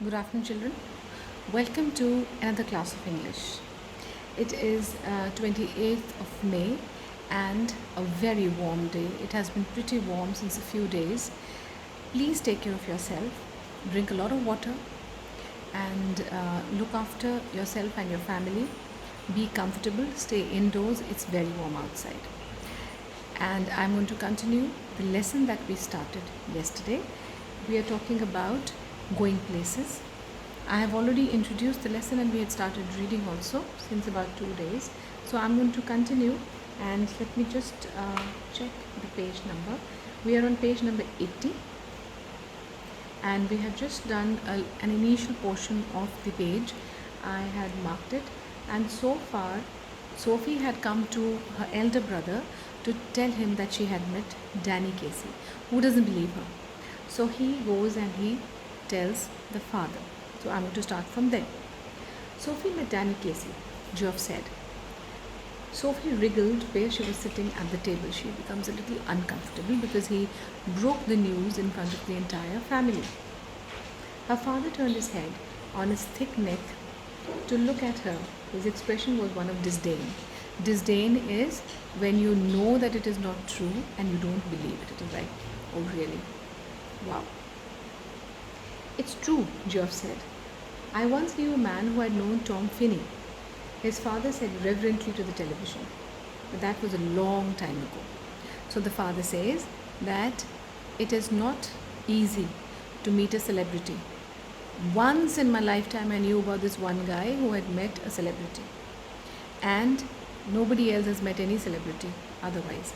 Good afternoon, children. Welcome to another class of English. It is 28th of May and a very warm day. It has been pretty warm since a few days. Please take care of yourself, drink a lot of water, and look after yourself and your family. Be comfortable, stay indoors. It's very warm outside. And I'm going to continue the lesson that we started yesterday. We are talking about going places. I have already introduced the lesson and we had started reading also since about 2 days. So I'm going to continue and let me just check the page number. We are on page number 80 and we have just done an initial portion of the page. I had marked it, and so far Sophie had come to her elder brother to tell him that she had met Danny Casey, who doesn't believe her. So he goes and he tells the father. So I'm going to start from there. Sophie met Danny Casey, Geoff said. Sophie wriggled where she was sitting at the table. She becomes a little uncomfortable because he broke the news in front of the entire family. Her father turned his head on his thick neck to look at her. His expression was one of disdain. Disdain is when you know that it is not true and you don't believe it. It is like, oh really? Wow. It's true, Geoff said. I once knew a man who had known Tom Finney. His father said reverently to the television. But that was a long time ago. So the father says that it is not easy to meet a celebrity. Once in my lifetime I knew about this one guy who had met a celebrity. And nobody else has met any celebrity otherwise.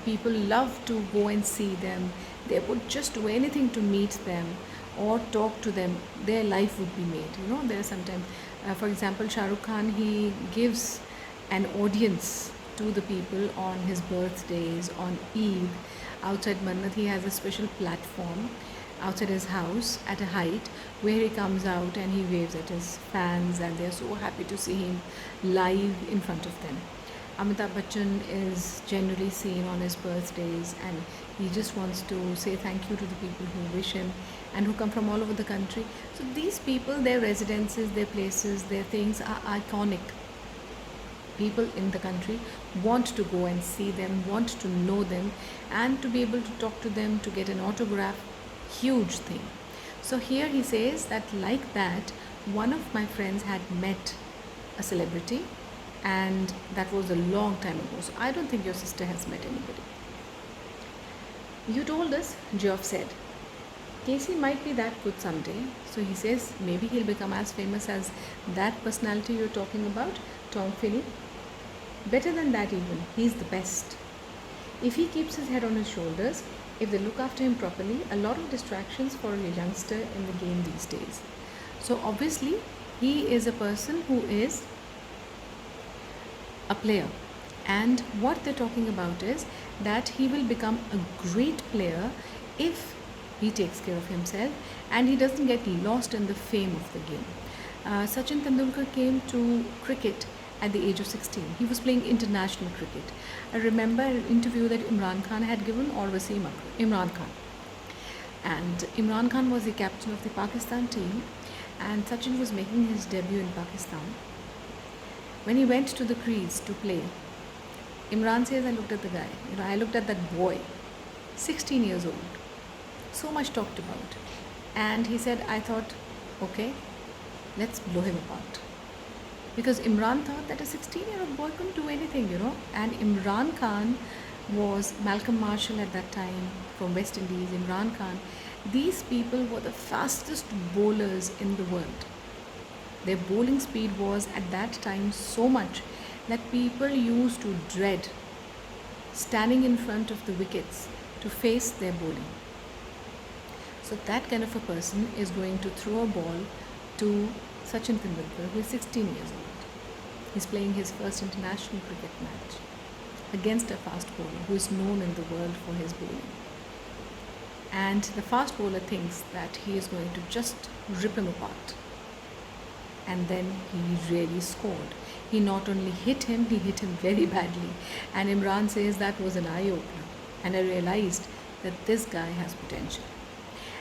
People love to go and see them. They would just do anything to meet them or talk to them. Their life would be made. You know, there are sometimes, for example, Shah Rukh Khan, he gives an audience to the people on his birthdays, on Eid. Outside Mannat, he has a special platform outside his house at a height where he comes out and he waves at his fans and they're so happy to see him live in front of them. Amitabh Bachchan is generally seen on his birthdays and he just wants to say thank you to the people who wish him and who come from all over the country. So these people, their residences, their places, their things are iconic. People in the country want to go and see them, want to know them, and to be able to talk to them, to get an autograph. Huge thing. So here he says that like that, one of my friends had met a celebrity and that was a long time ago. So I don't think your sister has met anybody. You told us, Geoff said. Casey might be that good someday. So he says maybe he'll become as famous as that personality you're talking about, Tom Finney. Better than that even. He's the best. If he keeps his head on his shoulders, if they look after him properly, a lot of distractions for a youngster in the game these days. So obviously, he is a person who is a player. And what they're talking about is that he will become a great player if he takes care of himself and he doesn't get lost in the fame of the game. Sachin Tendulkar came to cricket at the age of 16. He was playing international cricket. I remember an interview that Imran Khan had given, or Wasim Akram, Imran Khan. And Imran Khan was the captain of the Pakistan team, and Sachin was making his debut in Pakistan. When he went to the crease to play, Imran says, I looked at the guy. I looked at that boy, 16 years old. So much talked about. And he said, I thought, okay, let's blow him apart. Because Imran thought that a 16-year-old boy couldn't do anything, And Imran Khan was Malcolm Marshall at that time from West Indies, Imran Khan. These people were the fastest bowlers in the world. Their bowling speed was at that time so much that people used to dread standing in front of the wickets to face their bowling. So that kind of a person is going to throw a ball to Sachin Tendulkar, who is 16 years old. He's playing his first international cricket match against a fast bowler who is known in the world for his bowling. And the fast bowler thinks that he is going to just rip him apart. And then he really scored. He not only hit him, he hit him very badly. And Imran says that was an eye-opener. And I realized that this guy has potential.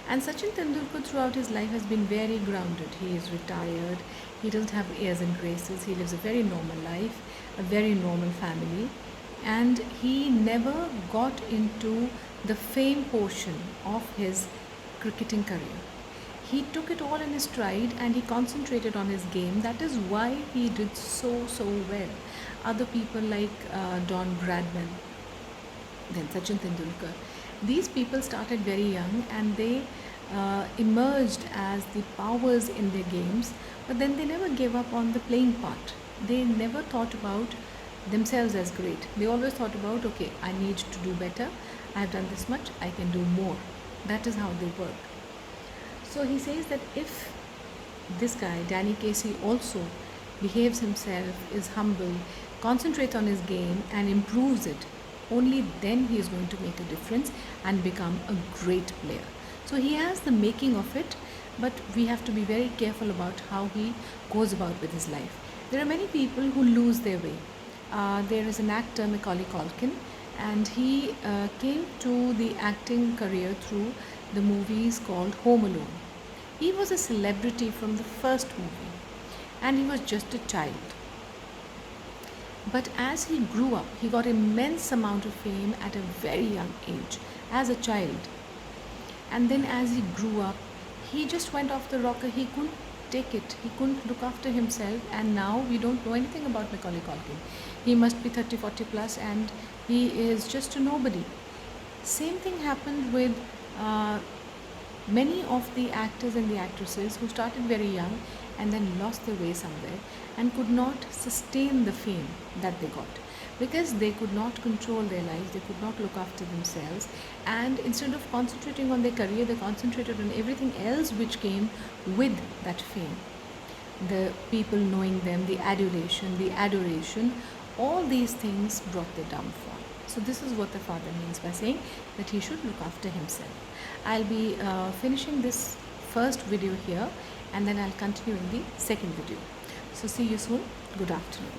And Sachin Tendulkar throughout his life has been very grounded. He is retired, he doesn't have airs and graces, he lives a very normal life, a very normal family, and he never got into the fame portion of his cricketing career. He took it all in his stride and he concentrated on his game. That is why he did so well. Other people like Don Bradman, then Sachin Tendulkar. These people started very young and they emerged as the powers in their games, but then they never gave up on the playing part. They never thought about themselves as great. They always thought about, okay, I need to do better. I've done this much, I can do more. That is how they work. So he says that if this guy, Danny Casey, also behaves himself, is humble, concentrates on his game, and improves it, only then he is going to make a difference and become a great player. So he has the making of it, but we have to be very careful about how he goes about with his life. There are many people who lose their way. There is an actor, Macaulay Culkin, and he came to the acting career through the movies called Home Alone. He was a celebrity from the first movie and he was just a child. But as he grew up, he got immense amount of fame at a very young age as a child. And then as he grew up, he just went off the rocker. He couldn't take it. He couldn't look after himself, and now we don't know anything about Macaulay Culkin. He must be 30, 40 plus and he is just a nobody. Same thing happened with many of the actors and the actresses who started very young and then lost their way somewhere and could not sustain the fame that they got because they could not control their lives, they could not look after themselves, and instead of concentrating on their career, they concentrated on everything else which came with that fame. The people knowing them, the adulation, the adoration, all these things brought their downfall. So this is what the father means by saying that he should look after himself. I'll be finishing this first video here and then I'll continue in the second video. So see you soon. Good afternoon.